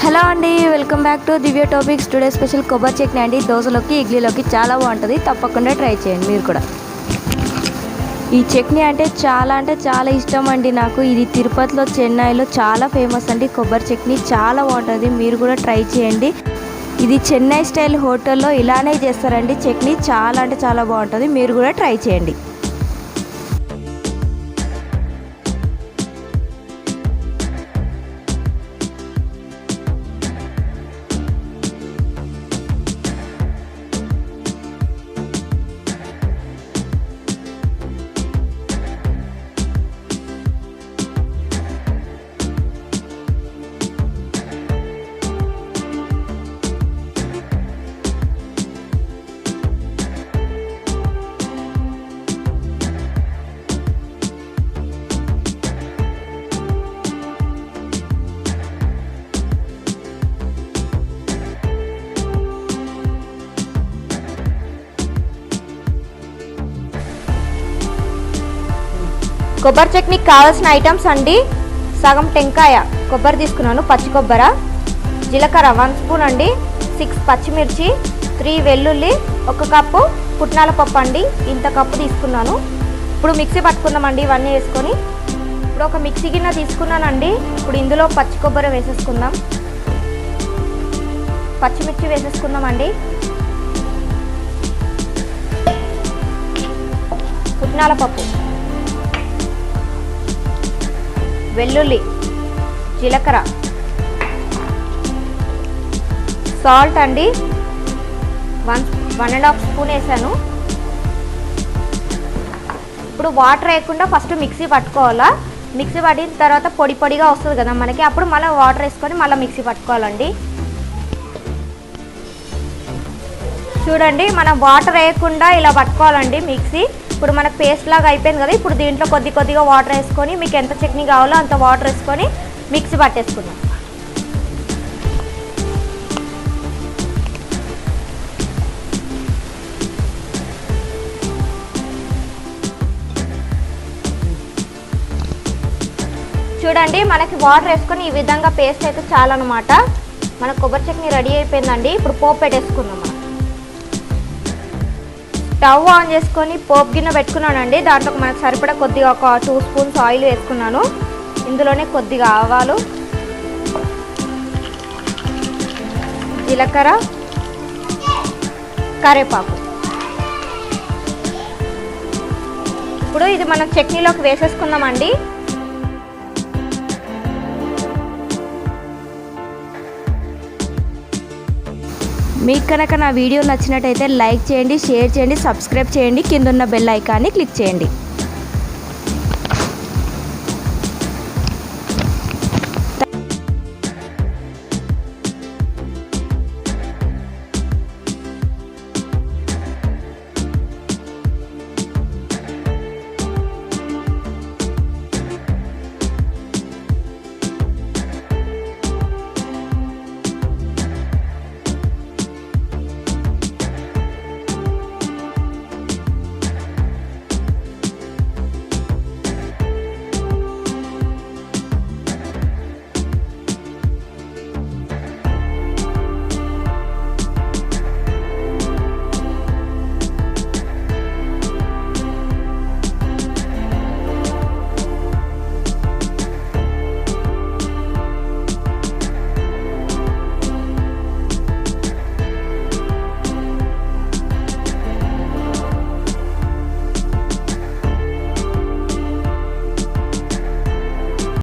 Hello అండి, welcome back to Divya topics. Today special కొబ్బరి చట్నీ అండి. దోశలోకి ఇడ్లీలోకి చాలా బాగుంటుంది. తప్పకుండా ట్రై చేయండి మీరు కూడా. ఈ చట్నీ అంటే చాలా ఇష్టం అండి నాకు. ఇది తిరుపతిలో, చెన్నైలో చాలా ఫేమస్ అండి. కొబ్బరి చట్నీ చాలా బాగుంటుంది. మీరు కూడా ట్రై చేయండి. ఇది చెన్నై స్టైల్ హోటల్లో ఇలానే చేస్తారండి. చట్నీ చాలా బాగుంటుంది. మీరు కూడా ట్రై చేయండి. కొబ్బరి చట్నీకి కావాల్సిన ఐటమ్స్ అండి: సగం టెంకాయ కొబ్బరి తీసుకున్నాను, పచ్చి కొబ్బరి, జీలకర్ర 1 స్పూన్ అండి, 6 పచ్చిమిర్చి, 3 వెల్లుల్లి, 1 కప్పు పుట్నాల పప్పు అండి. ఇంత కప్పు తీసుకున్నాను. ఇప్పుడు మిక్సీ పట్టుకుందామండి ఇవన్నీ వేసుకొని. ఇప్పుడు ఒక మిక్సీ గిన్నె తీసుకున్నానండి. ఇప్పుడు ఇందులో పచ్చి కొబ్బరి వేసేసుకుందాం, పచ్చిమిర్చి వేసేసుకుందామండి, పుట్నాల పప్పు, వెల్లుల్లి, జీలకర్ర, సాల్ట్ అండి 1.5 స్పూన్ వేసాను. ఇప్పుడు వాటర్ వేయకుండా ఫస్ట్ మిక్సీ పట్టుకోవాలా. మిక్సీ పట్టిన తర్వాత పొడిగా వస్తుంది కదా మనకి, అప్పుడు మళ్ళీ వాటర్ వేసుకొని మళ్ళీ మిక్సీ పట్టుకోవాలండి. చూడండి, మనం వాటర్ వేయకుండా ఇలా పట్టుకోవాలండి మిక్సీ. ఇప్పుడు మనకు పేస్ట్ లాగా అయిపోయింది కదా. ఇప్పుడు దీంట్లో కొద్దిగా వాటర్ వేసుకొని, మీకు ఎంత చట్నీ కావాలో అంత వాటర్ వేసుకొని మిక్సీ పట్టేసుకుందాం. చూడండి, మనకి వాటర్ వేసుకొని ఈ విధంగా పేస్ట్ అయితే చాలన్నమాట. మన కొబ్బరి చట్నీ రెడీ అయిపోయిందండి. ఇప్పుడు పోపు పెట్టేసుకుందాం. మనం స్టవ్ ఆన్ చేసుకొని పోపు గిన్నె పెట్టుకున్నానండి. దాంట్లో మనకు సరిపడా కొద్దిగా ఒక 2 స్పూన్స్ ఆయిల్ వేసుకున్నాను. ఇందులోనే కొద్దిగా ఆవాలు, జీలకర్ర, కరివేపాకు. ఇప్పుడు ఇది మనం చట్నీలోకి వేసేసుకుందామండి. మీకు కనుక నా వీడియో నచ్చినట్టయితే లైక్ చేయండి, షేర్ చేయండి, సబ్స్క్రైబ్ చేయండి, కింద ఉన్న బెల్ ఐకాన్ని క్లిక్ చేయండి.